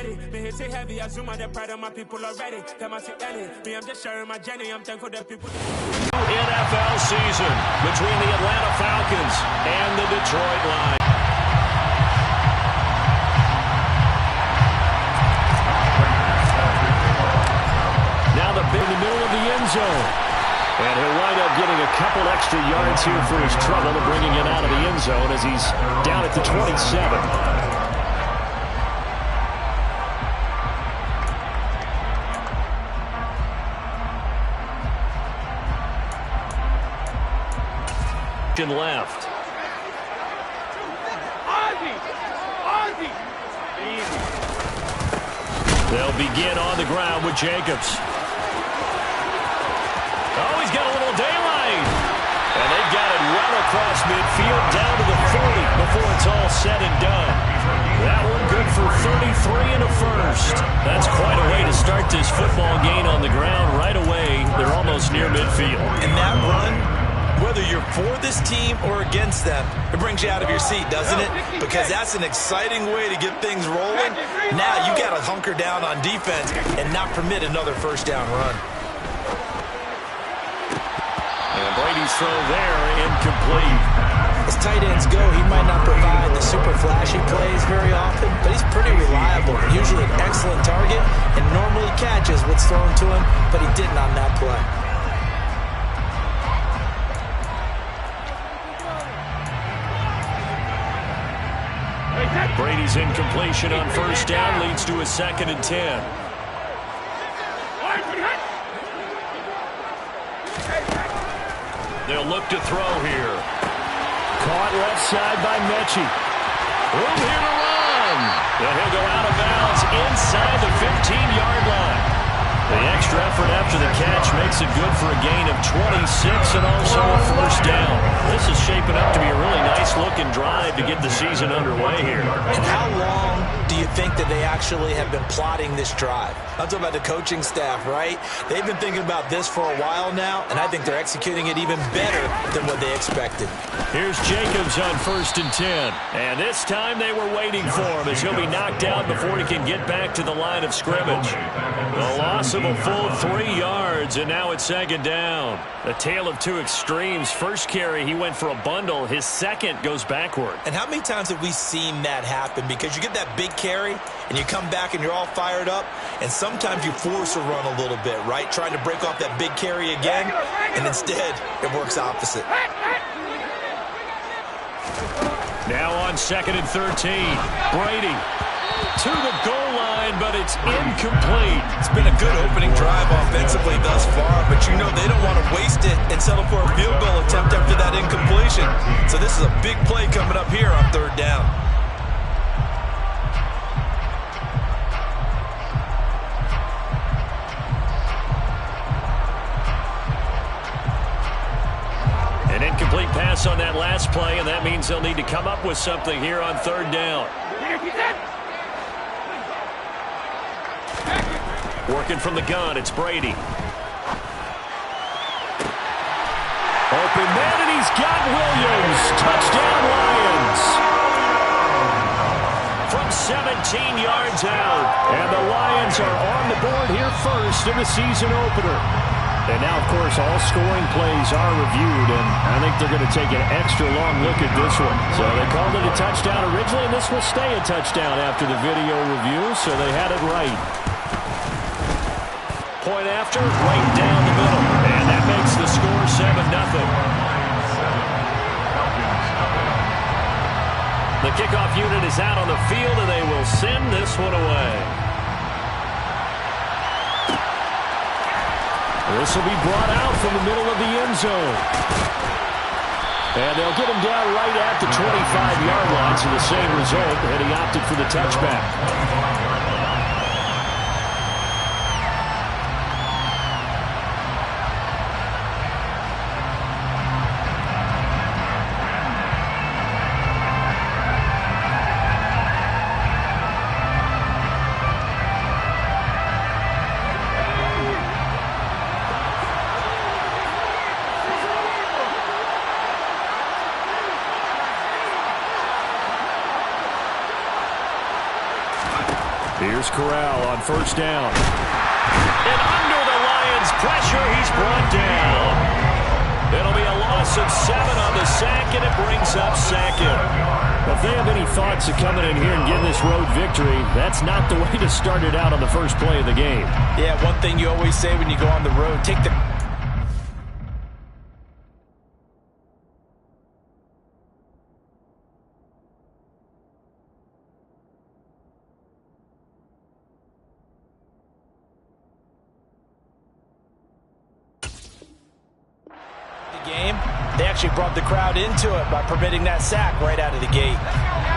ready. Me hit it heavy, I zoom on the pride of my people already. Them I see any. Me, I'm just sharing my journey. I'm thankful that people. NFL season between the Atlanta Falcons and the Detroit Lions. Now the big in the middle of the end zone. And he'll wind up getting a couple extra yards here for his trouble and bringing it out of the end zone as he's down at the 27. Left. They'll begin on the ground with Jacobs. Oh, he's got a little daylight. And they've got it well across midfield down to the 40 before it's all said and done. That one good for 33 and a first. That's quite a way to start this football game on the ground right away. They're almost near midfield. And that run, whether you're for this team or against them, it brings you out of your seat, doesn't it? Because that's an exciting way to get things rolling. Now you got to hunker down on defense and not permit another first down run. And Brady's throw there, incomplete. As tight ends go, he might not provide the super flashy plays very often, but he's pretty reliable. Usually an excellent target and normally catches what's thrown to him, but he didn't on that play. Brady's incompletion on first down leads to a 2nd and 10. They'll look to throw here. Caught left side by Mechie. Room here to run. And he'll go out of bounds inside the 15-yard line. The extra effort after the catch makes it good for a gain of 26 and also a first down. This is shaping up to be a really nice-looking drive to get the season underway here. And how long do you think that they actually have been plotting this drive? I'm talking about the coaching staff, right? They've been thinking about this for a while now, and I think they're executing it even better than what they expected. Here's Jacobs on 1st and 10. And this time they were waiting for him as he'll be knocked out before he can get back to the line of scrimmage. The loss of a full 3 yards, and now it's 2nd down. The tale of two extremes. First carry, he went for a bundle. His second goes backward. And how many times have we seen that happen? Because you get that big carry, and you come back and you're all fired up, and sometimes you force a run a little bit, right? Trying to break off that big carry again, and instead it works opposite. Now on 2nd and 13. Brady to the goal line, but it's incomplete. It's been a good opening drive offensively thus far, but you know they don't want to waste it and settle for a field goal attempt after that incompletion. So this is a big play coming up here on 3rd down. An incomplete pass on that last play, and that means they'll need to come up with something here on 3rd down. Working from the gun, it's Brady. Open man, and he's got Williams. Touchdown, Lions. From 17 yards out. And the Lions are on the board here first in the season opener. And now, of course, all scoring plays are reviewed, and I think they're going to take an extra long look at this one. So they called it a touchdown originally, and this will stay a touchdown after the video review, so they had it right. Point after, right down the middle. And that makes the score 7-0. The kickoff unit is out on the field, and they will send this one away. This will be brought out from the middle of the end zone. And they'll get him down right at the 25-yard line, so the same result, and he opted for the touchback. Here's Corral on first down. And under the Lions' pressure, he's brought down. It'll be a loss of 7 on the sack, and it brings up second. If they have any thoughts of coming in here and getting this road victory, that's not the way to start it out on the first play of the game. Yeah, one thing you always say when you go on the road, take the game. They actually brought the crowd into it by permitting that sack right out of the gate.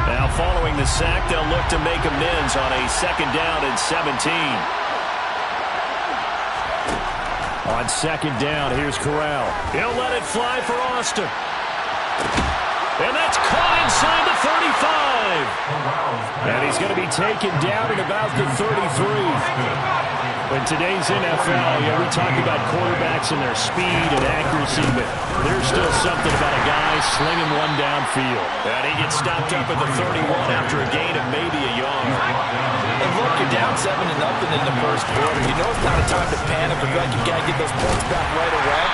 Now following the sack, they'll look to make amends on a 2nd down and 17. On 2nd down, here's Corral. He'll let it fly for Austin. And that's caught inside the 35. And he's going to be taken down at about the 33. In today's NFL, we talk about quarterbacks and their speed and accuracy, but there's still something about a guy slinging one downfield. And he gets stopped up at the 31 after a gain of maybe a yard. And look, you're down 7-0 in the first quarter. You know it's not a time to panic or feel like you've got to get those points back right away.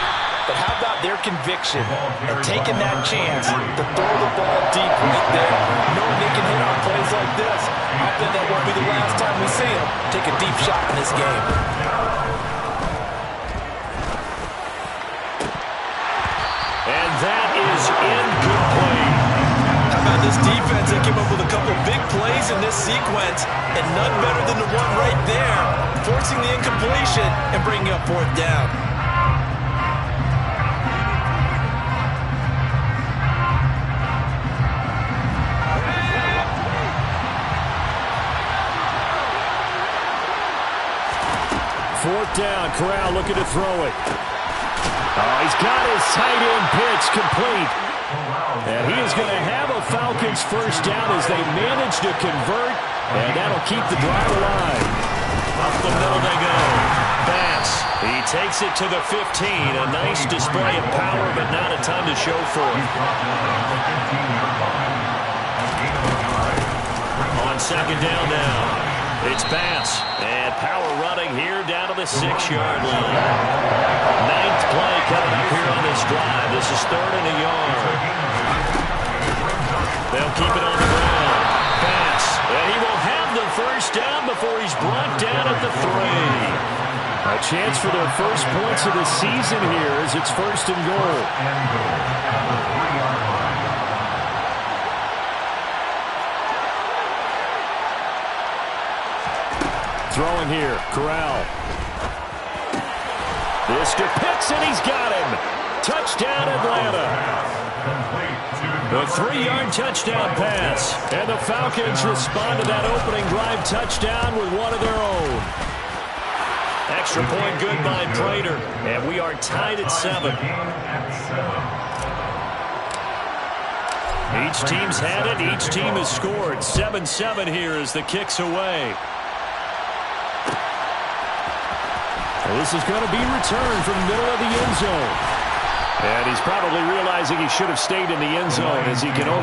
But how about their conviction and taking that chance to throw the ball deep right there, knowing they can hit on plays like this. I think that won't be the last time we see them take a deep shot in this game. And that is incomplete. How about this defense? They came up with a couple big plays in this sequence, and none better than the one right there, forcing the incompletion and bringing up 4th down. Fourth down, Corral looking to throw it. Oh, he's got his tight end pitch complete. And he is going to have a Falcons first down as they manage to convert, and that'll keep the drive alive. Up the middle they go. Bass, he takes it to the 15. A nice display of power, but not a ton to show for it. On 2nd down now. It's Bass, and power running here down to the 6-yard line. 9th play coming up here on this drive. This is 3rd and a yard. They'll keep it on the ground. Bass, and he will have the first down before he's brought down at the 3. A chance for their first points of the season here as it's 1st and goal. Throwing here, Corral. This to Pitts, and he's got him. Touchdown, Atlanta. The 3-yard touchdown pass. And the Falcons respond to that opening drive touchdown with one of their own. Extra point good by Prater. And we are tied at 7. Each team's had it. Each team has scored. 7-7 here as the kick's away. This is going to be returned from the middle of the end zone. And he's probably realizing he should have stayed in the end zone as he can only...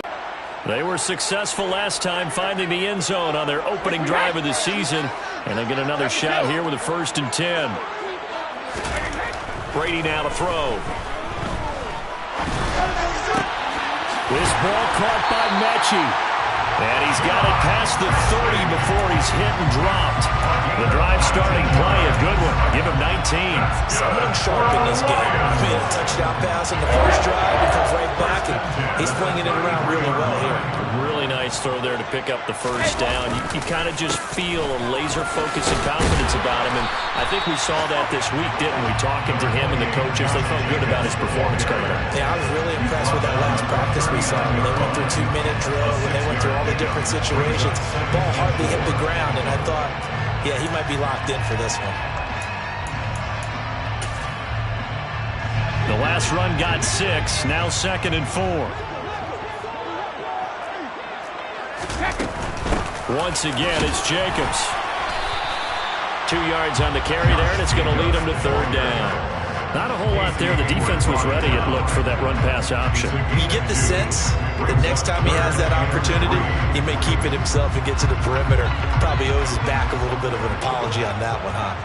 They were successful last time finding the end zone on their opening drive of the season. And they get another shot here with a 1st and 10. Brady now to throw. This ball caught by Mechie. And he's got it past the 30 before he's hit and dropped. The drive starting play, a good one. Give him 19. Someone sharp in this game. I mean, a touchdown pass in the first drive. He comes right back, and he's flinging it around really well here. Really nice throw there to pick up the first down. You kind of just feel a laser focus and confidence about him. And I think we saw that this week, didn't we? Talking to him and the coaches, they felt good about his performance coming up. Yeah, I was really impressed with that last practice we saw. When they went through 2-minute drill, when they went through all the different situations, ball hardly hit the ground, and I thought, yeah, he might be locked in for this one. The last run got 6, now 2nd and 4. Once again, it's Jacobs. 2 yards on the carry there, and it's going to lead him to 3rd down. Not a whole lot there. The defense was ready, it looked, for that run-pass option. You get the sense that next time he has that opportunity, he may keep it himself and get to the perimeter. Probably owes his back a little bit of an apology on that one, huh?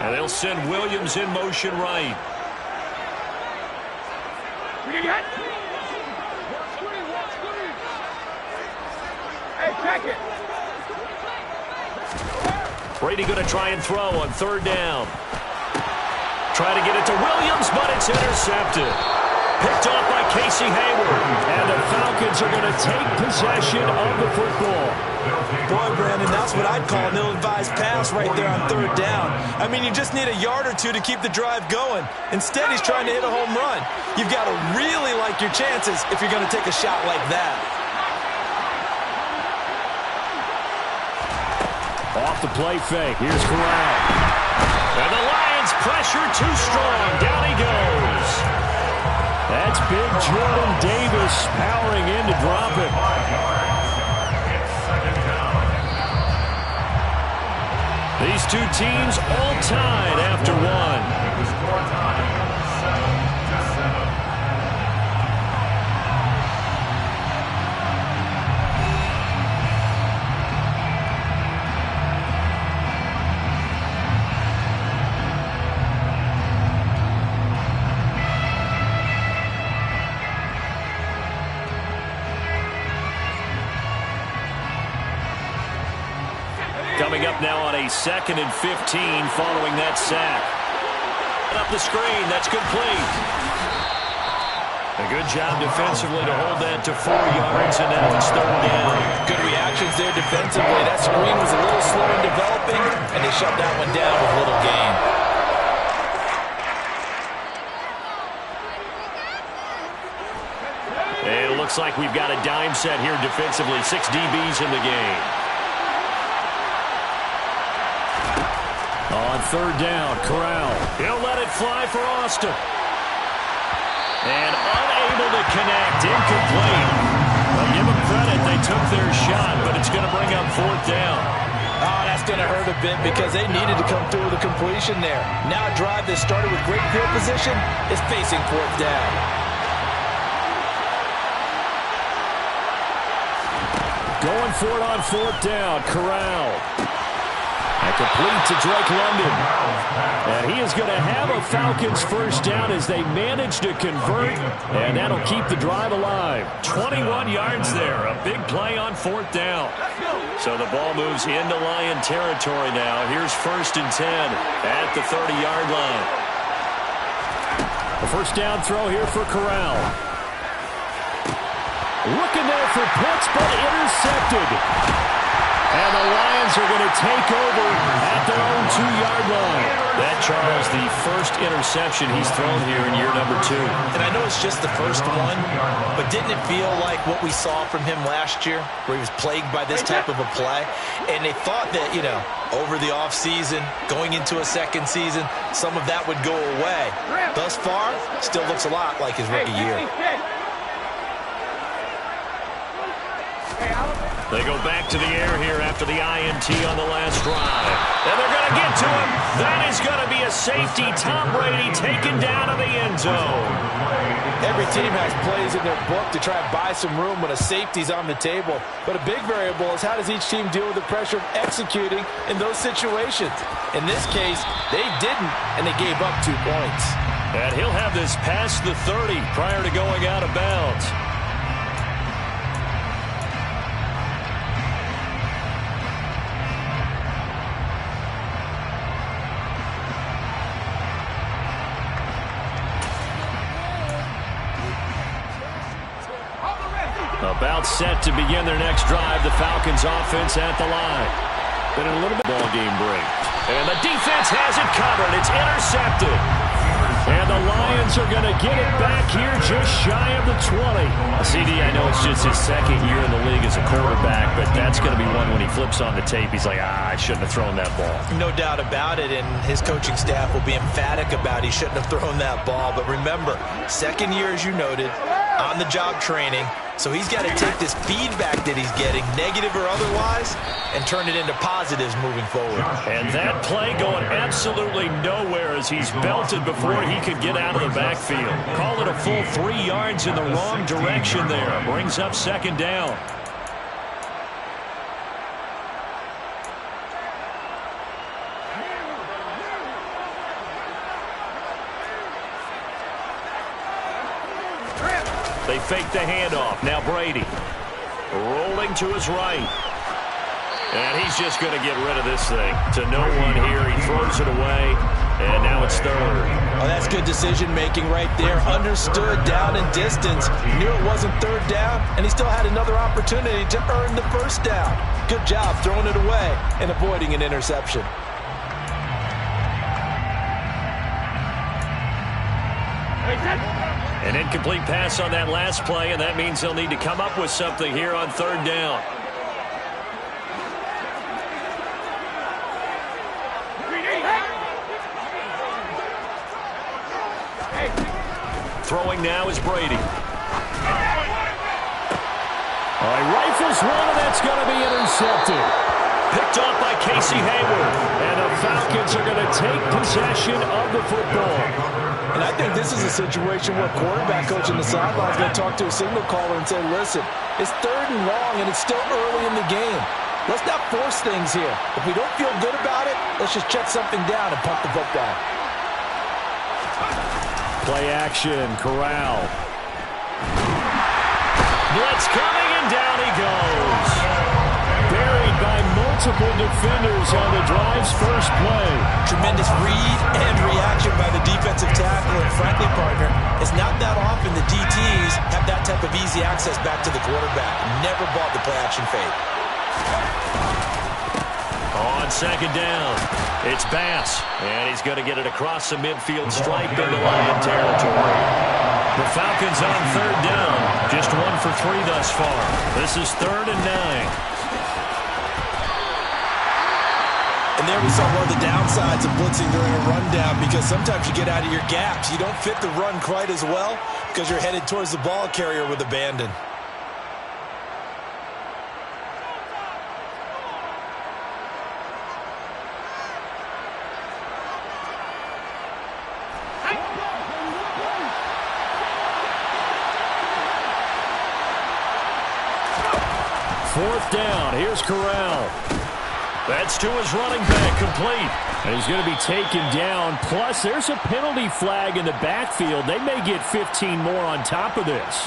And they'll send Williams in motion right. Brady going to try and throw on third down. Try to get it to Williams, but it's intercepted. Picked off by Casey Hayward. And the Falcons are going to take possession of the football. Boy, Brandon, that's what I'd call an ill-advised pass right there on third down. I mean, you just need a yard or two to keep the drive going. Instead, he's trying to hit a home run. You've got to really like your chances if you're going to take a shot like that. Off the play fake. Here's Corral. And the Lions pressure too strong. Down he goes. That's big Jordan Davis powering in to drop it. These two teams all tied after one. Coming up now on a 2nd and 15 following that sack. Up the screen, that's complete. A good job defensively to hold that to 4 yards, and now it's third down. Good reactions there defensively. That screen was a little slow in developing, and they shut that one down with little gain. And it looks like we've got a dime set here defensively. 6 DBs in the game. On third down, Corral. He'll let it fly for Austin. And unable to connect, incomplete. Well, give them credit, they took their shot, but it's going to bring up fourth down. Oh, that's going to hurt a bit because they needed to come through with a completion there. Now a drive that started with great field position is facing fourth down. Going for it on fourth down, Corral. And complete to Drake London. And he is going to have a Falcons first down as they manage to convert, and that'll keep the drive alive. 21 yards there, a big play on fourth down. So the ball moves into Lion territory now. Here's 1st and 10 at the 30-yard line. The first down throw here for Corral. Looking there for Pitts, but intercepted. And the Lions are going to take over at their own 2-yard line. That, Charles, the first interception he's thrown here in year number 2. And I know it's just the first one, but didn't it feel like what we saw from him last year, where he was plagued by this type of a play? And they thought that, you know, over the offseason, going into a second season, some of that would go away. Thus far, still looks a lot like his rookie year. They go back to the air here after the INT on the last drive. And they're going to get to him. That is going to be a safety. Tom Brady taken down to the end zone. Every team has plays in their book to try and buy some room when a safety's on the table. But a big variable is how does each team deal with the pressure of executing in those situations. In this case, they didn't, and they gave up 2 points. And he'll have this past the 30 prior to going out of bounds. About set to begin their next drive. The Falcons offense at the line. Been a little bit ball game break. And the defense has it covered. It's intercepted. And the Lions are going to get it back here just shy of the 20. CD, I know it's just his 2nd year in the league as a quarterback, but that's going to be one when he flips on the tape. He's like, I shouldn't have thrown that ball. No doubt about it, and his coaching staff will be emphatic about he shouldn't have thrown that ball. But remember, 2nd year, as you noted, on-the-job training. So he's got to take this feedback that he's getting, negative or otherwise, and turn it into positives moving forward. And that play going absolutely nowhere as he's belted before he could get out of the backfield. Call it a full 3 yards in the wrong direction there. Brings up second down. They fake the handoff. Now Brady rolling to his right. And he's just going to get rid of this thing. To no one here. He throws it away. And now it's third. Oh, that's good decision-making right there. Understood down and distance. Knew it wasn't third down. And he still had another opportunity to earn the first down. Good job throwing it away and avoiding an interception. An incomplete pass on that last play, and that means they'll need to come up with something here on third down. Throwing now is Brady. All right, rifles one, and that's going to be intercepted. Picked off by Casey Hayward. And the Falcons are going to take possession of the football. And I think this is a situation where quarterback coach in the sideline is going to talk to a signal caller and say, listen, it's third and long, and it's still early in the game. Let's not force things here. If we don't feel good about it, let's just check something down and punt the football. Play action, Corral. Blitz coming, and down he goes. Buried by multiple defenders on the drive's first play. Tremendous read and reaction by the defensive tackle. And frankly, partner, it's not that often the DTs have that type of easy access back to the quarterback. Never bought the play action fake. On second down, it's Bass. And he's going to get it across the midfield stripe into Lion territory. The Falcons on third down. Just 1 for 3 thus far. This is 3rd and 9. And there we saw one of the downsides of blitzing during a rundown, because sometimes you get out of your gaps. You don't fit the run quite as well because you're headed towards the ball carrier with abandon. Fourth down. Here's Corral. That's to his running back, complete. And he's going to be taken down. Plus, there's a penalty flag in the backfield. They may get 15 more on top of this.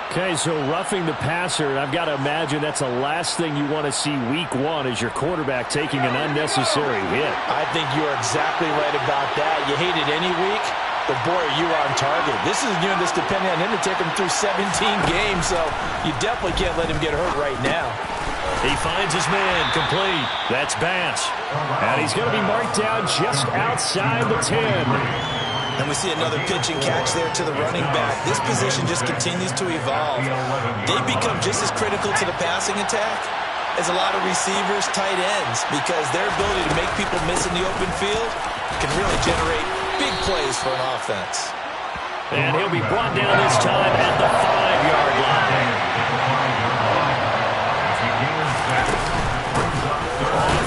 Okay, so roughing the passer, I've got to imagine that's the last thing you want to see week 1 is your quarterback taking an unnecessary hit. I think you're exactly right about that. You hate it any week, but boy, are you on target. This is a unit that's depending on him to take him through 17 games, so you definitely can't let him get hurt right now. He finds his man, complete. That's Bass. And he's going to be marked down just outside the 10. And we see another pitch and catch there to the running back. This position just continues to evolve. They become just as critical to the passing attack as a lot of receivers, tight ends, because their ability to make people miss in the open field can really generate big plays for an offense. And he'll be brought down this time at the 5-yard line.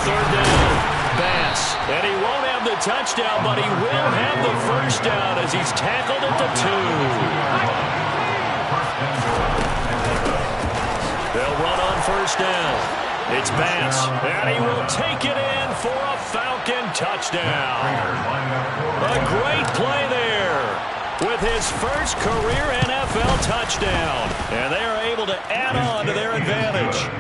Third down, Bass. And he won't have the touchdown, but he will have the first down as he's tackled at the 2. They'll run on first down. It's Bass, and he will take it in for a Falcon touchdown. A great play there with his first career NFL touchdown. And they are able to add on to their advantage.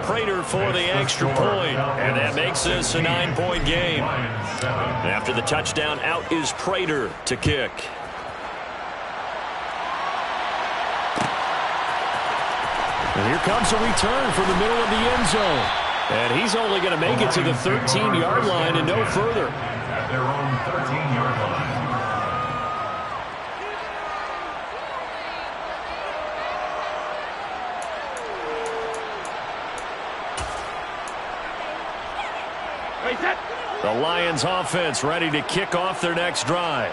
Prater for the extra point, and that makes this a 9-point game. After the touchdown, out is Prater to kick. And here comes a return from the middle of the end zone. And he's only going to make it to the 13-yard line and no further. At their own 13-yard line. The Lions offense ready to kick off their next drive.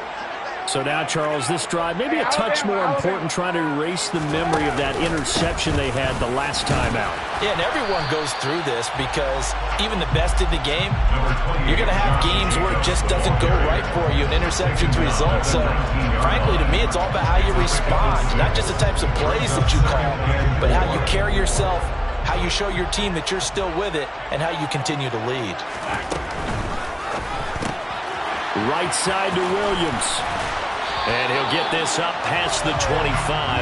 So now, Charles, this drive, maybe a touch more important, trying to erase the memory of that interception they had the last time out. Yeah, and everyone goes through this because even the best in the game, you're going to have games where it just doesn't go right for you, and interceptions result. So, frankly, to me, it's all about how you respond, not just the types of plays that you call, but how you carry yourself, how you show your team that you're still with it, and how you continue to lead. Right side to Williams. And he'll get this up past the 25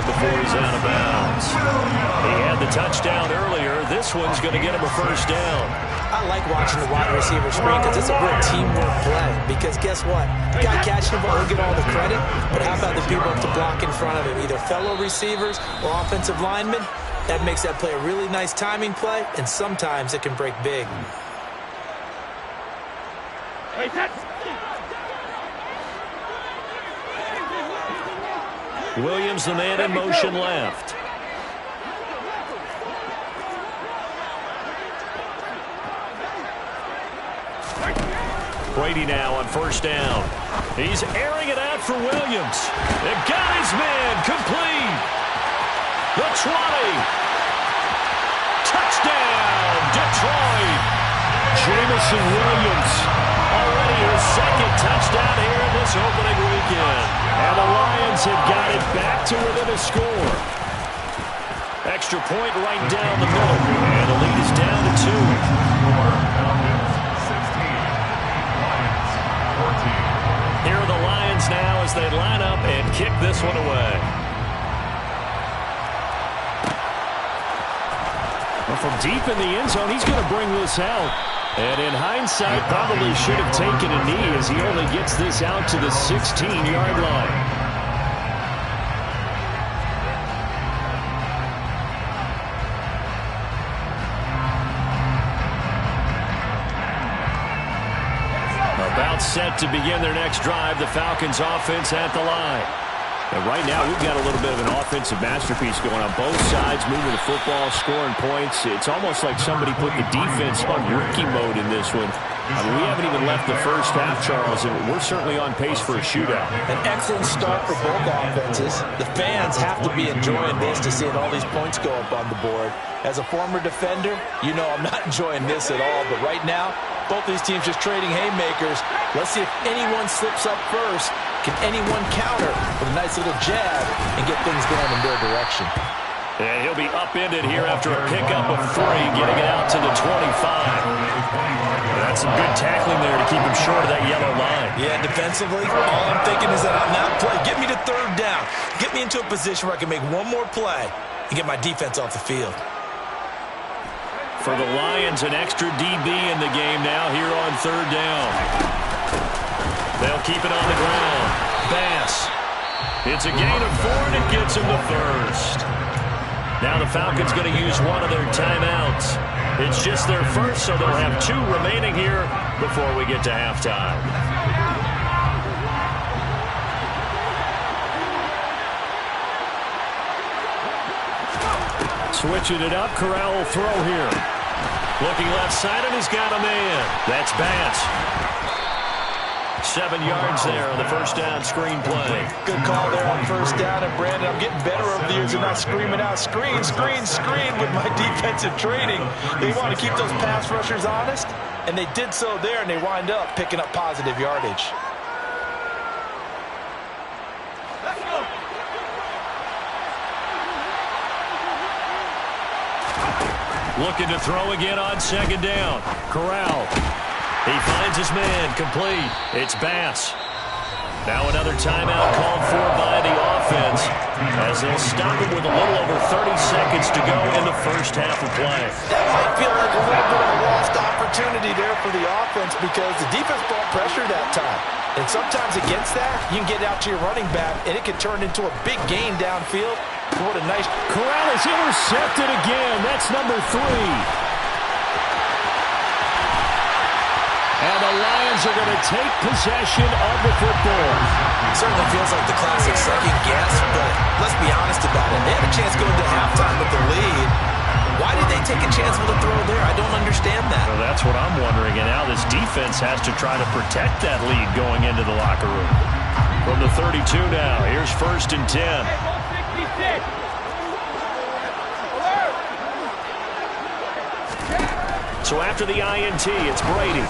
before he's out of bounds. He had the touchdown earlier. This one's going to get him a first down. I like watching the wide receiver screen because it's a real teamwork play. Because guess what? The guy catching the ball will get all the credit, but how about the people to block in front of him, either fellow receivers or offensive linemen? That makes that play a really nice timing play, and sometimes it can break big. Williams, the man in motion left. Brady now on first down. He's airing it out for Williams. It got his man complete. The 20. Touchdown, Detroit. Jameson Williams. Already his second touchdown here in this opening weekend. And the Lions have got it back to within a score. Extra point right down the middle. And the lead is down to 2. Here are the Lions now as they line up and kick this one away. Well, from deep in the end zone, he's going to bring this out. And in hindsight, probably should have taken a knee as he only gets this out to the 16-yard line. About set to begin their next drive, the Falcons offense at the line. And right now, we've got a little bit of an offensive masterpiece going on both sides, moving the football, scoring points. It's almost like somebody put the defense on rookie mode in this one. I mean, we haven't even left the first half, Charles, and we're certainly on pace for a shootout. An excellent start for both offenses. The fans have to be enjoying this to see all these points go up on the board. As a former defender, you know I'm not enjoying this at all, but right now, both these teams just trading haymakers. Let's see if anyone slips up first. Can anyone counter with a nice little jab and get things going in their direction? And he'll be upended here after a pickup of 3, getting it out to the 25. That's some good tackling there to keep him short of that yellow line. Yeah, defensively, all I'm thinking is that on that play, get me to third down. Get me into a position where I can make one more play and get my defense off the field. For the Lions, an extra DB in the game now here on third down. They'll keep it on the ground. Bass. It's a gain of 4, and it gets him to first. Now the Falcons going to use one of their timeouts. It's just their first, so they'll have 2 remaining here before we get to halftime. Switching it up, Corral will throw here. Looking left side, and he's got a man. That's Bass. 7 yards there on the first down screen play. Good call there on first down. And, Brandon, I'm getting better over the years and not screaming out, screen, screen, screen with my defensive training. They want to keep those pass rushers honest, and they did so there, and they wind up picking up positive yardage. Looking to throw again on second down. Corral. He finds his man, complete. It's Bass. Now another timeout called for by the offense as they'll stop him with a little over 30 seconds to go in the first half of play. That might feel like a little bit of a lost opportunity there for the offense because the defense brought pressure that time. And sometimes against that, you can get out to your running back, and it can turn into a big gain downfield. What a nice... Corral is intercepted again. That's number 3. And the Lions are going to take possession of the football. Certainly feels like the classic second guess, but let's be honest about it. They had a chance going to halftime with the lead. Why did they take a chance with a throw there? I don't understand that. Well, that's what I'm wondering. And now this defense has to try to protect that lead going into the locker room. From the 32 now, here's 1st and 10. So after the INT, it's Brady.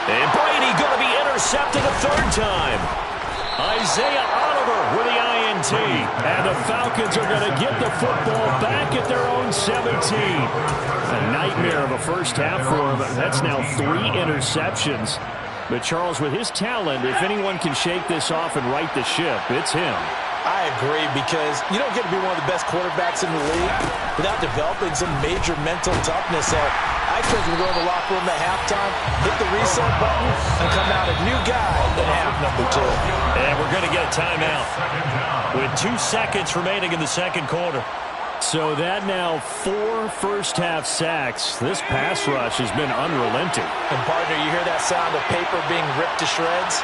And Brady going to be intercepted a 3rd time. Isaiah Oliver with the INT. And the Falcons are going to get the football back at their own 17. A nightmare of a first half for him. That's now 3 interceptions. But Charles, with his talent, if anyone can shake this off and right the ship, it's him. I agree, because you don't get to be one of the best quarterbacks in the league without developing some major mental toughness. So I expect him to go in the locker room at halftime, hit the reset button, and come out a new guy in half number 2. And we're going to get a timeout with 2 seconds remaining in the 2nd quarter. So that now 4 first-half sacks. This pass rush has been unrelenting. And, partner, you hear that sound of paper being ripped to shreds?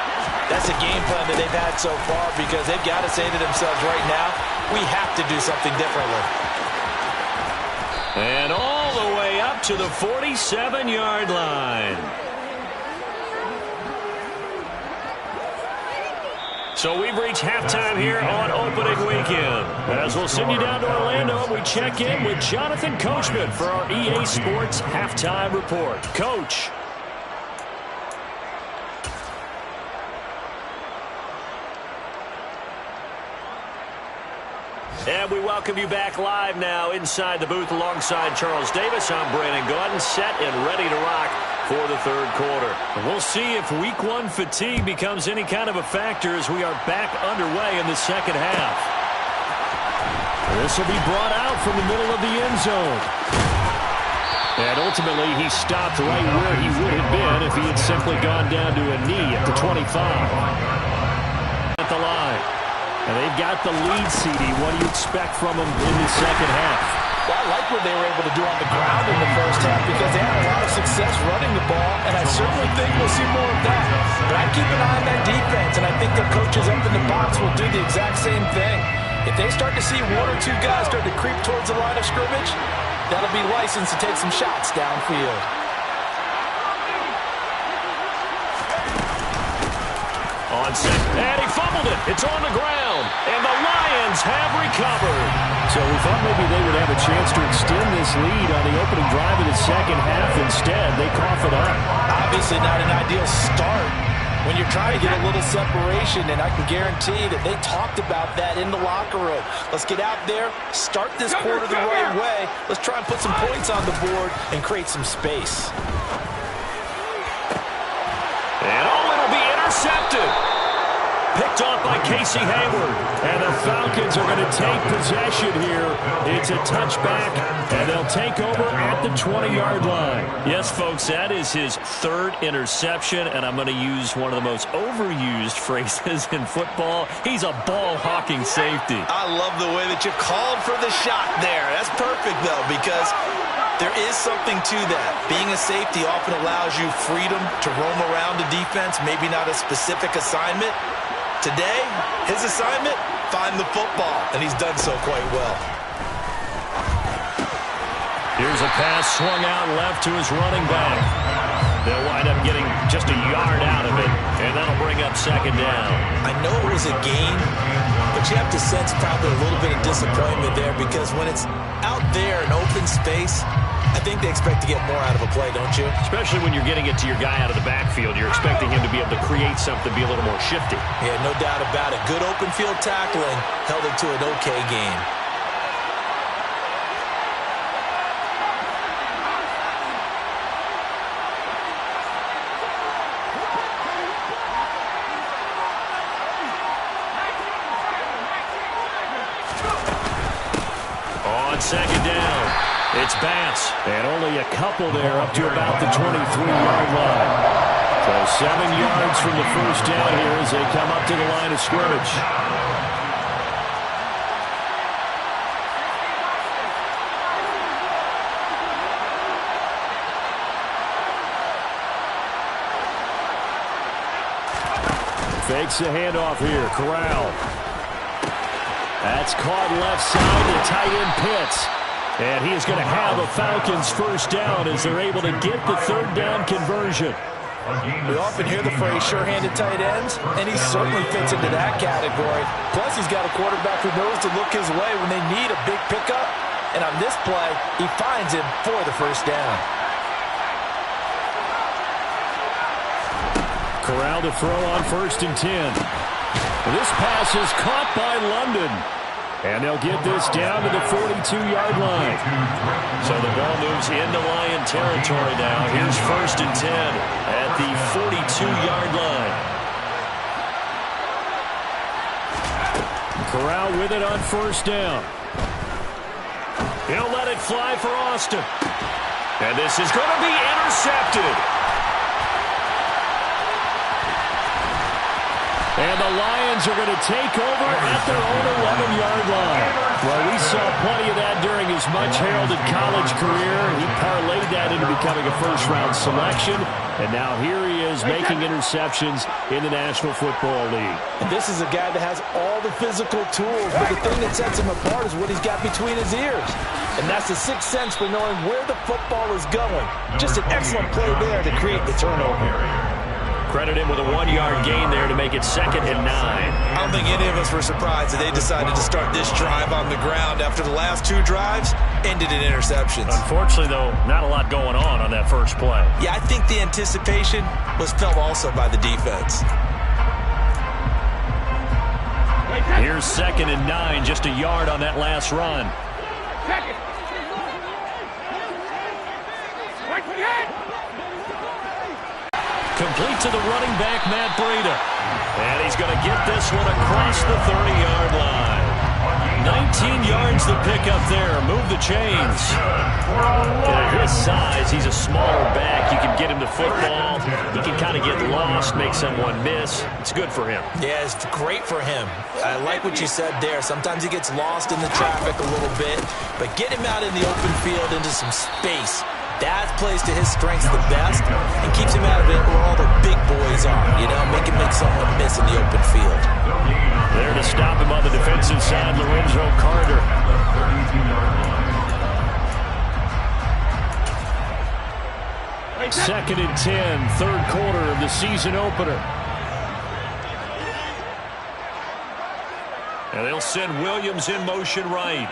That's a game plan that they've had so far, because they've got to say to themselves right now, we have to do something differently. And all the way up to the 47-yard line. So we've reached halftime here on opening weekend. As we'll send you down to Orlando, we check in with Jonathan Coachman for our EA Sports Halftime Report. Coach. And we welcome you back live now inside the booth alongside Charles Davis. I'm Brandon Gaudin, set and ready to rock for the 3rd quarter. And we'll see if week 1 fatigue becomes any kind of a factor as we are back underway in the 2nd half. This will be brought out from the middle of the end zone. And ultimately, he stopped right where he would have been if he had simply gone down to a knee at the 25. At the line. And they've got the lead, CD. What do you expect from them in the 2nd half? Well, I like what they were able to do on the ground in the first half, because they had a lot of success running the ball, and I certainly think we'll see more of that. But I'd keep an eye on that defense, and I think their coaches up in the box will do the exact same thing. If they start to see 1 or 2 guys start to creep towards the line of scrimmage, that'll be license to take some shots downfield. On set, and he fumbled it. It's on the ground, and the Lions have recovered. So we thought maybe they would have a chance to extend this lead on the opening drive of the 2nd half. Instead, they cough it up. Obviously not an ideal start when you're trying to get a little separation, and I can guarantee that they talked about that in the locker room. Let's get out there, start this quarter the right way. Let's try and put some points on the board and create some space. And it'll be intercepted. Picked off by Casey Hayward. And the Falcons are going to take possession here. It's a touchback, and they'll take over at the 20-yard line. Yes, folks, that is his 3rd interception, and I'm going to use one of the most overused phrases in football. He's a ball-hawking safety. I love the way that you called for the shot there. That's perfect, though, because there is something to that. Being a safety often allows you freedom to roam around the defense, maybe not a specific assignment. Today, his assignment, find the football, and he's done so quite well. Here's a pass swung out left to his running back. They'll wind up getting just a yard out of it, and that'll bring up 2nd down. I know it was a gain, but you have to sense probably a little bit of disappointment there, because when it's out there in open space, I think they expect to get more out of a play, don't you? Especially when you're getting it to your guy out of the backfield. You're expecting him to be able to create something, be a little more shifty. Yeah, no doubt about it. Good open field tackling held it to an okay game. On 2nd down. It's Bass, and only a couple there up to about the 23-yard line. So 7 yards from the first down here as they come up to the line of scrimmage. Fakes the handoff here, Corral. That's caught left side to tight end Pitts. And he is going to have a Falcons first down as they're able to get the 3rd down conversion. We often hear the phrase sure-handed tight ends, and he certainly fits into that category. Plus, he's got a quarterback who knows to look his way when they need a big pickup. And on this play, he finds him for the first down. Corral to throw on 1st and 10. This pass is caught by London. And they'll get this down to the 42-yard line. So the ball moves into Lion territory now. Here's 1st and 10 at the 42-yard line. Corral with it on 1st down. He'll let it fly for Austin. And this is going to be intercepted. And the Lions are going to take over at their own 11-yard line. Well, we saw plenty of that during his much-heralded college career. He parlayed that into becoming a first-round selection. And now here he is making interceptions in the National Football League. And this is a guy that has all the physical tools, but the thing that sets him apart is what he's got between his ears. And that's the sixth sense for knowing where the football is going. Just an excellent play there to create the turnover. Credit him with a 1-yard gain there to make it 2nd and 9. I don't think any of us were surprised that they decided to start this drive on the ground after the last 2 drives ended in interceptions. Unfortunately, though, not a lot going on that first play. Yeah, I think the anticipation was felt also by the defense. Here's 2nd and 9, just a yard on that last run. Complete to the running back, Matt Breida. And he's going to get this one across the 30-yard line. 19 yards the pickup there. Move the chains. At his size, he's a smaller back. You can get him to football. He can kind of get lost, make someone miss. It's good for him. Yeah, it's great for him. I like what you said there. Sometimes he gets lost in the traffic a little bit, but get him out in the open field into some space. That plays to his strengths the best and keeps him out of it where all the big boys are, you know, make someone miss in the open field. There to stop him on the defensive side, Lorenzo Carter. Second and 10, 3rd quarter of the season opener. And they'll send Williams in motion right.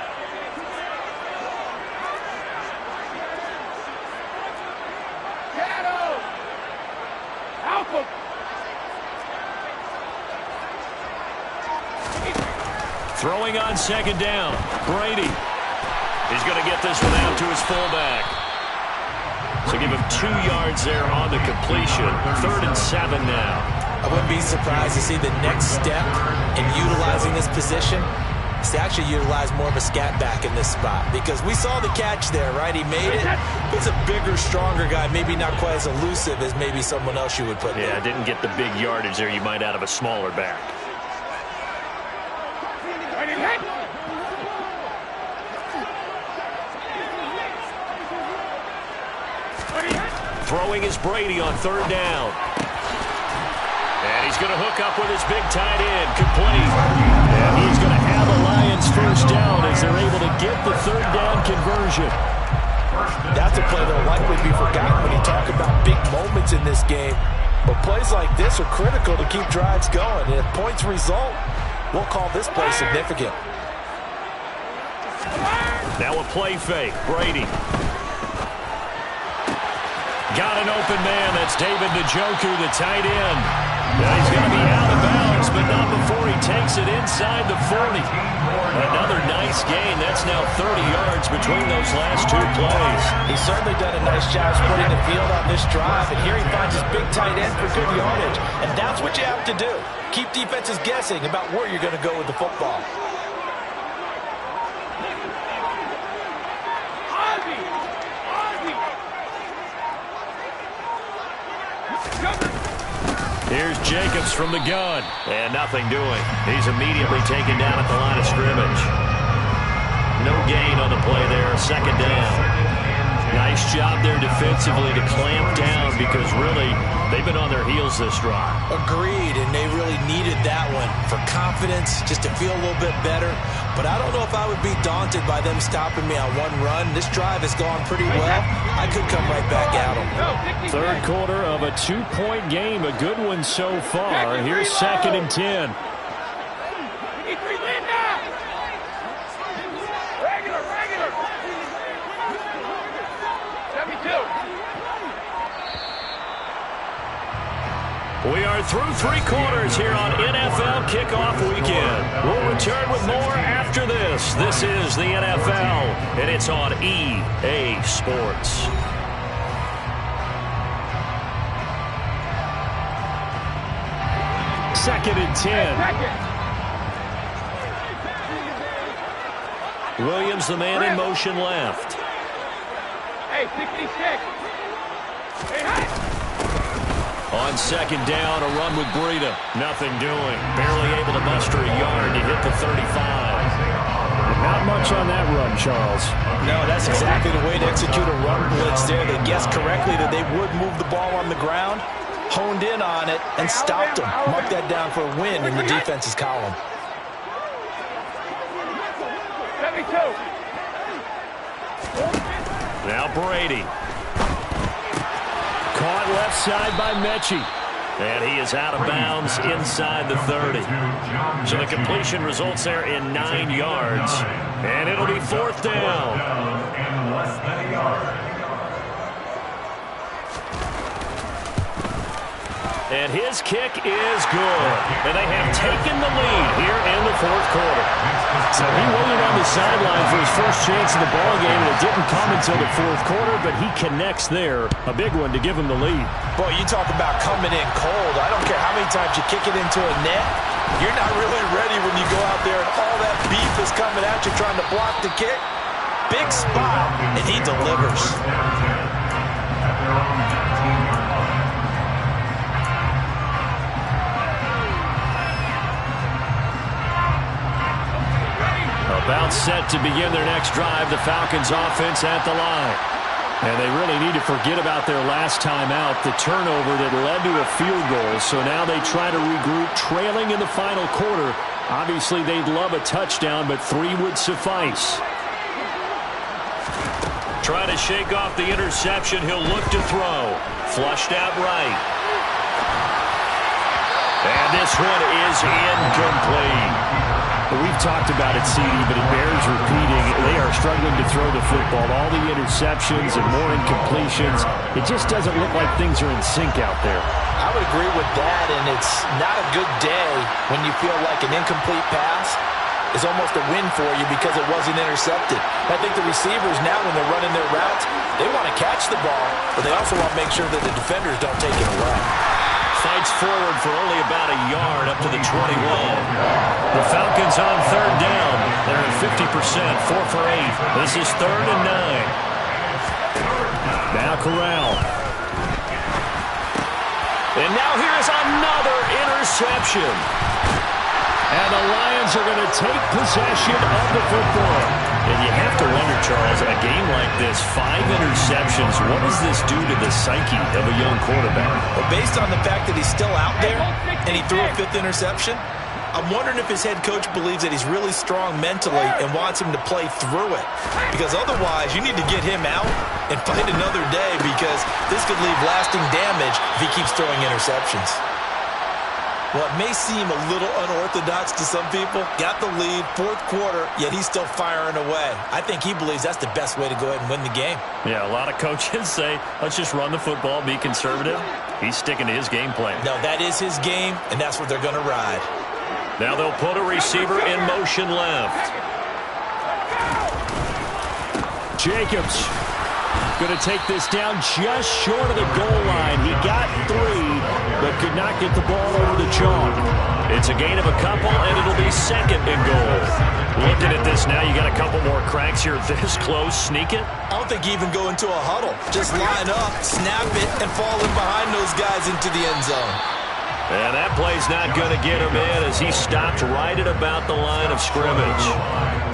Throwing on 2nd down, Brady. He's going to get this one out to his fullback. So give him 2 yards there on the completion. 3rd and 7 now. I wouldn't be surprised to see the next step in utilizing this position is to actually utilize more of a scat back in this spot. Because we saw the catch there, right? He made it. He's a bigger, stronger guy, maybe not quite as elusive as maybe someone else you would put there. Yeah, didn't get the big yardage there you might out of a smaller back. Throwing is Brady on 3rd down. And he's going to hook up with his big tight end, complete. And he's going to have a Lions 1st down as they're able to get the 3rd down conversion. That's a play that will likely be forgotten when you talk about big moments in this game. But plays like this are critical to keep drives going. And if points result, we'll call this play significant. Now a play fake, Brady. Got an open man. That's David Njoku, the tight end. Now he's going to be out of bounds, but not before he takes it inside the 40. Another nice gain. That's now 30 yards between those last 2 plays. He's certainly done a nice job splitting the field on this drive, and here he finds his big tight end for good yardage. And that's what you have to do. Keep defenses guessing about where you're going to go with the football. Here's Jacobs from the gun. And nothing doing. He's immediately taken down at the line of scrimmage. No gain on the play there. 2nd down. Nice job there defensively to clamp down because really they've been on their heels this drive. Agreed, and they really needed that one for confidence, just to feel a little bit better. But I don't know if I would be daunted by them stopping me on one run. This drive has gone pretty well. I could come right back at them. Third quarter of a 2-point game, a good one so far. Here's 2nd and 10. We are through 3 quarters here on NFL Kickoff Weekend. We'll return with more after this. This is the NFL, and it's on EA Sports. Second and 10. Williams, the man in motion left. Hey, 66. Hey. On 2nd down, a run with Breida. Nothing doing. Barely able to muster a yard to hit the 35. Not much on that run, Charles. No, that's exactly the way to execute a run blitz there. They guessed correctly that they would move the ball on the ground, honed in on it, and stopped them. Mark that down for a win in the defense's column. 72. Now Brady. Caught left side by Mechie. And he is out of bounds inside the 30. So the completion results there in 9 yards. And it'll be 4th down. And less than a yard. And his kick is good. And they have taken the lead here in the 4th quarter. So he waited on the sideline for his first chance in the ballgame, and it didn't come until the 4th quarter, but he connects there. A big one to give him the lead. Boy, you talk about coming in cold. I don't care how many times you kick it into a net. You're not really ready when you go out there and all that beef is coming at you trying to block the kick. Big spot, and he delivers. About set to begin their next drive, the Falcons offense at the line. And they really need to forget about their last time out, the turnover that led to a field goal. So now they try to regroup, trailing in the final quarter. Obviously, they'd love a touchdown, but 3 would suffice. Trying to shake off the interception. He'll look to throw. Flushed out right. And this one is incomplete. We've talked about it, CD, but it bears repeating. They are struggling to throw the football. All the interceptions and more incompletions. It just doesn't look like things are in sync out there. I would agree with that, and it's not a good day when you feel like an incomplete pass is almost a win for you because it wasn't intercepted. I think the receivers now, when they're running their routes, they want to catch the ball, but they also want to make sure that the defenders don't take it away. Fights forward for only about a yard up to the 21. The Falcons on 3rd down. They're at 50%, 4 for 8. This is 3rd and 9. Now Corral. And now here is another interception. And the Lions are going to take possession of the football. And you have to wonder, Charles, a game like this, 5 interceptions, what does this do to the psyche of a young quarterback? Well, based on the fact that he's still out there and he threw a 5th interception, I'm wondering if his head coach believes that he's really strong mentally and wants him to play through it. Because otherwise, you need to get him out and find another day because this could leave lasting damage if he keeps throwing interceptions. Well, it may seem a little unorthodox to some people. Got the lead, 4th quarter, yet he's still firing away. I think he believes that's the best way to go ahead and win the game. Yeah, a lot of coaches say, let's just run the football, be conservative. He's sticking to his game plan. No, that is his game, and that's what they're going to ride. Now they'll put a receiver in motion left. Jacobs going to take this down just short of the goal line. He got 3, but could not get the ball over the chalk. It's a gain of a couple, and it'll be 2nd and goal. Looking at this now, you got a couple more cracks here this close. Sneak it? I don't think you even go into a huddle. Just line up, snap it, and fall in behind those guys into the end zone. And that play's not going to get him in as he stopped right at about the line of scrimmage.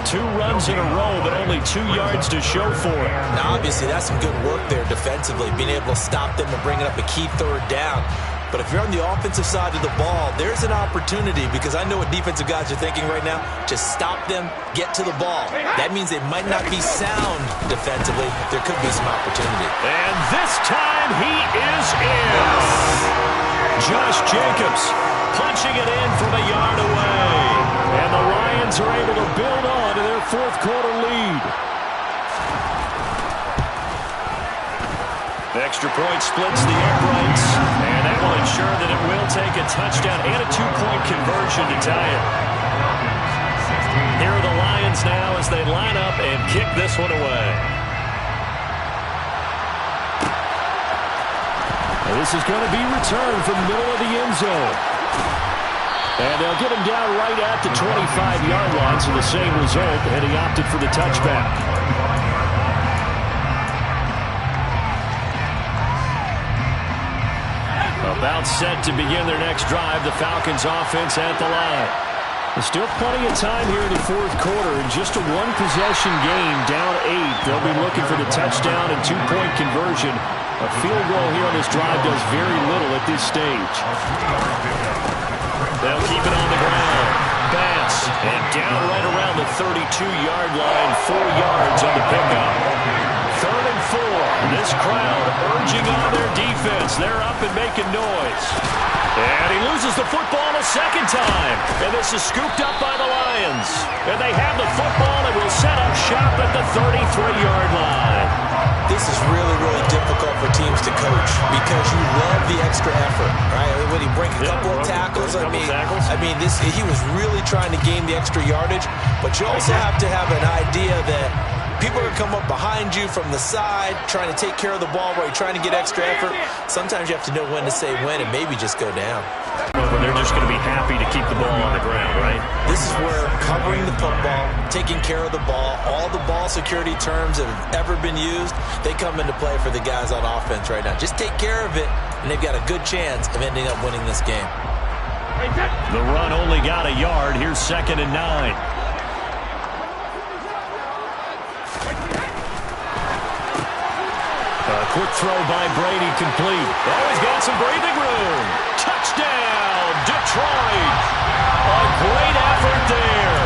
2 runs in a row, but only 2 yards to show for it. Now, obviously, that's some good work there defensively, being able to stop them and bring it up a key 3rd down. But if you're on the offensive side of the ball, there's an opportunity, because I know what defensive guys are thinking right now. Just stop them, get to the ball. That means they might not be sound defensively. There could be some opportunity. And this time he is in. Josh Jacobs punching it in from a yard away. And the Lions are able to build on to their 4th quarter lead. Extra point splits the uprights, and that will ensure that it will take a touchdown and a 2-point conversion to tie it. Here are the Lions now as they line up and kick this one away. And this is going to be returned from the middle of the end zone. And they'll get him down right at the 25-yard line, so the same result, and he opted for the touchback. About set to begin their next drive, the Falcons offense at the line. There's still plenty of time here in the 4th quarter, and just a 1-possession game, down 8. They'll be looking for the touchdown and 2-point conversion. A field goal here on this drive does very little at this stage. They'll keep it on the ground. Bass, and down right around the 32-yard line, 4 yards on the pickup. 3rd and 4. This crowd urging on their defense. They're up and making noise. And he loses the football a 2nd time. And this is scooped up by the Lions. And they have the football and will set up shop at the 33-yard line. This is really, really difficult for teams to coach because you love the extra effort, right? When he break a couple of tackles, he was really trying to gain the extra yardage. But you also have to have an idea that people are going to come up behind you from the side, trying to take care of the ball while you're trying to get extra effort. Sometimes you have to know when to say when and maybe just go down. But they're just going to be happy to keep the ball on the ground, right? This is where covering the football, taking care of the ball, all the ball security terms that have ever been used, they come into play for the guys on offense right now. Just take care of it, and they've got a good chance of ending up winning this game. The run only got a yard. Here's 2nd and 9. A quick throw by Brady, complete. Oh, he's got some breathing room. Touchdown, Detroit. A great effort there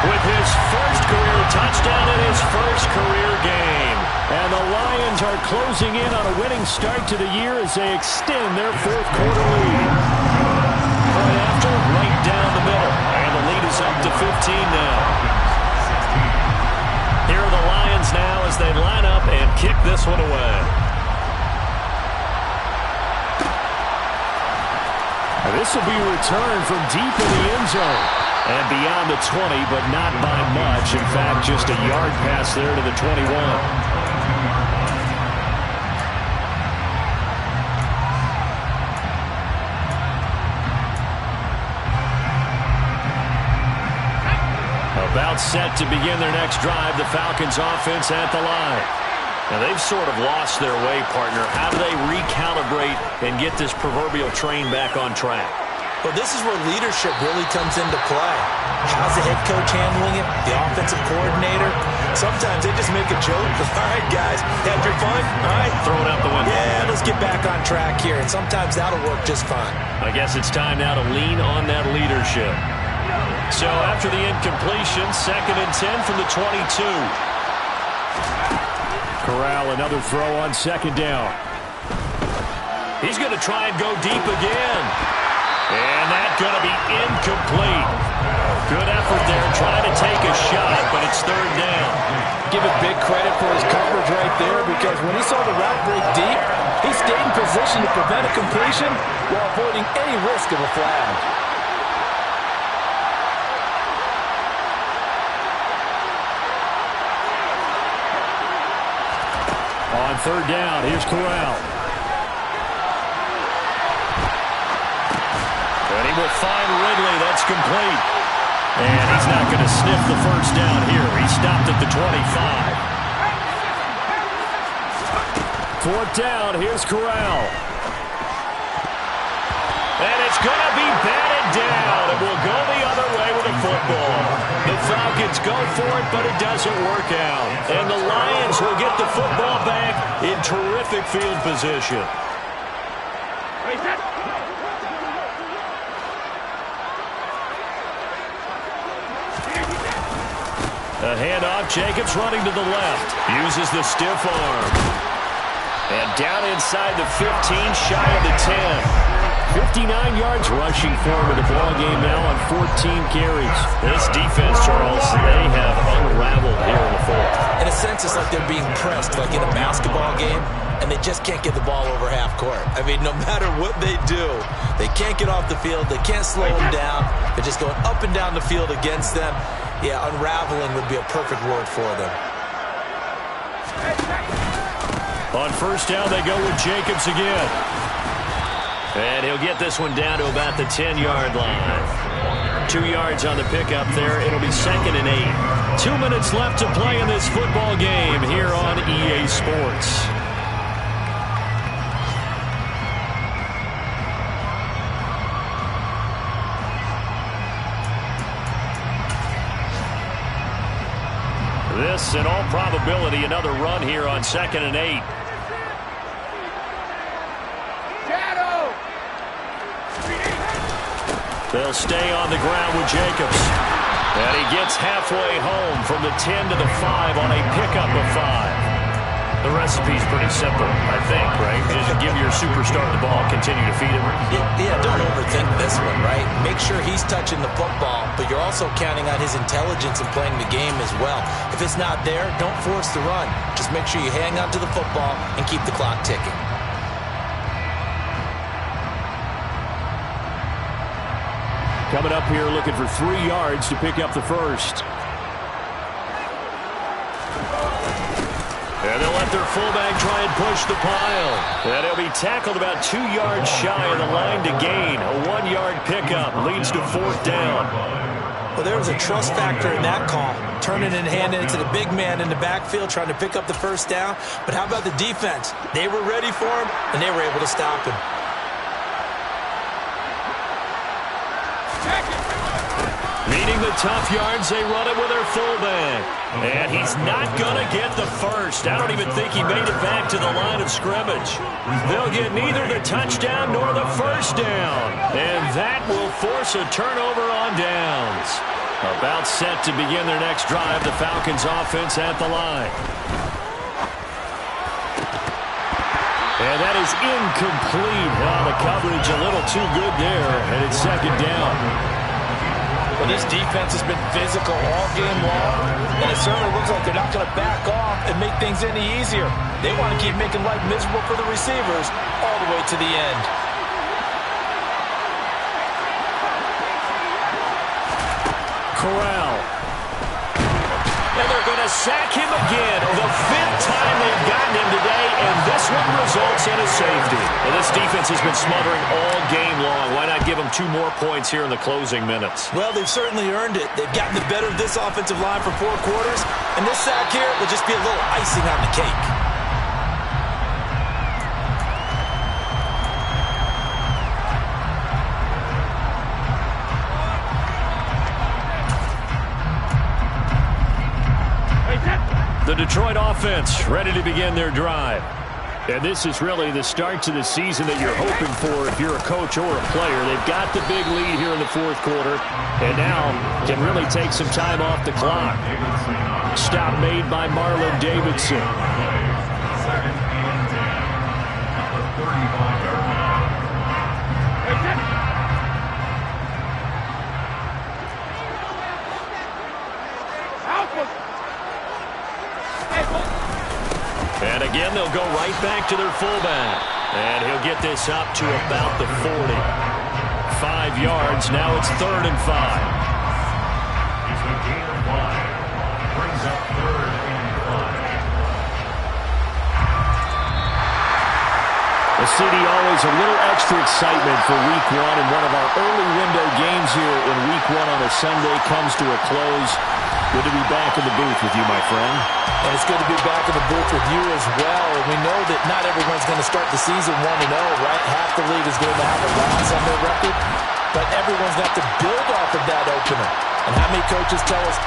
with his first career touchdown in his first career game. And the Lions are closing in on a winning start to the year as they extend their 4th quarter lead. Point after, right down the middle. And the lead is up to 15 now. Here are the Lions now as they line up and kick this one away. This will be returned from deep in the end zone. And beyond the 20, but not by much. In fact, just a yard pass there to the 21. About set to begin their next drive, the Falcons offense at the line. Now, they've sort of lost their way, partner. How do they recalibrate and get this proverbial train back on track? Well, this is where leadership really comes into play. How's the head coach handling it? The offensive coordinator? Sometimes they just make a joke. All right, guys, had your fun? All right. Throw it out the window. Yeah, let's get back on track here. And sometimes that'll work just fine. I guess it's time now to lean on that leadership. So after the incompletion, 2nd and 10 from the 22. Corral, another throw on 2nd down. He's going to try and go deep again. And that's going to be incomplete. Good effort there, trying to take a shot, but it's 3rd down. Give it big credit for his coverage right there, because when he saw the route break deep, he stayed in position to prevent a completion while avoiding any risk of a flag. On 3rd down, here's Corral. And he will find Ridley. That's complete. And he's not going to sniff the first down here. He stopped at the 25. 4th down, here's Corral. And it's going to be batted down. It will go the other way with the football. The Falcons Falcons go for it, but it doesn't work out. And the Lions will get the football back in terrific field position. A handoff, Jacobs running to the left. Uses the stiff arm. And down inside the 15, shy of the 10. 59 yards rushing for him in the ballgame now on 14 carries. This defense, Charles, they have unraveled here in the fourth. In a sense, it's like they're being pressed, like in a basketball game, and they just can't get the ball over half court. I mean, no matter what they do, they can't get off the field. They can't slow them down. They're just going up and down the field against them. Yeah, unraveling would be a perfect word for them. On first down, they go with Jacobs again. And he'll get this one down to about the 10-yard line. 2 yards on the pickup there. It'll be 2nd and 8. 2 minutes left to play in this football game here on EA Sports. This, in all probability, another run here on 2nd and 8. They'll stay on the ground with Jacobs. And he gets halfway home from the 10 to the 5 on a pickup of 5. The recipe's pretty simple, I think, right? Just give your superstar the ball, continue to feed him. Yeah, don't overthink this one, right? Make sure he's touching the football, but you're also counting on his intelligence in playing the game as well. If it's not there, don't force the run. Just make sure you hang on to the football and keep the clock ticking. Coming up here looking for 3 yards to pick up the first. And they'll let their fullback try and push the pile. And he'll be tackled about 2 yards shy of the line to gain. A 1-yard pickup leads to 4th down. Well, there was a trust factor in that call. Turning and handing it to the big man in the backfield, trying to pick up the first down. But how about the defense? They were ready for him, and they were able to stop him. Meeting the tough yards, they run it with their fullback. And he's not going to get the first. I don't even think he made it back to the line of scrimmage. They'll get neither the touchdown nor the first down. And that will force a turnover on downs. About set to begin their next drive, the Falcons offense at the line. And that is incomplete. The coverage a little too good there, and it's 2nd down. Well, this defense has been physical all game long, and it certainly looks like they're not going to back off and make things any easier. They want to keep making life miserable for the receivers all the way to the end. Corral. And they're going to sack him again. The 5th time they've gotten him today, and this one results in a safety. And this defense has been smothering all game long. Why not give them 2 more points here in the closing minutes? Well, they've certainly earned it. They've gotten the better of this offensive line for 4 quarters, and this sack here will just be a little icing on the cake. The Detroit offense ready to begin their drive. And this is really the start to the season that you're hoping for if you're a coach or a player. They've got the big lead here in the 4th quarter and now can really take some time off the clock. Stop made by Marlon Davidson. And again, they'll go right back to their fullback. And he'll get this up to about the 40. 5 yards. Now it's 3rd and 5. It's a gain of 5. Brings up 3rd and 5. The city always a little extra excitement for Week 1. And one of our early window games here in Week 1 on a Sunday comes to a close. Good to be back in the booth with you, my friend. And it's good to be back in the booth with you as well. We know that not everyone's going to start the season 1-0, right? Half the league is going to have a loss on their record. But everyone's going to have to build off of that opener. And how many coaches tell us